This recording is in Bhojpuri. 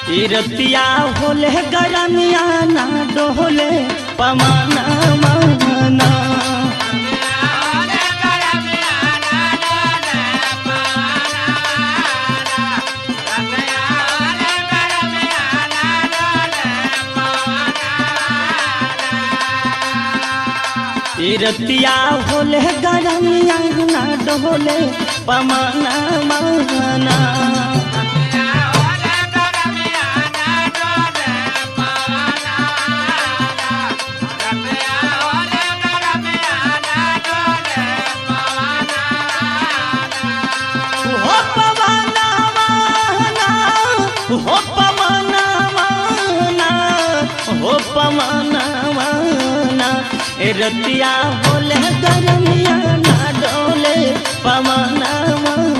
रतिया होले गरमिया ना डोले पमाना माना रतिया होले गरमिया ना डोले पमाना माना हो पमाना माना हो पमाना माना रतिया होले गरमिया ना डोले पमाना माना।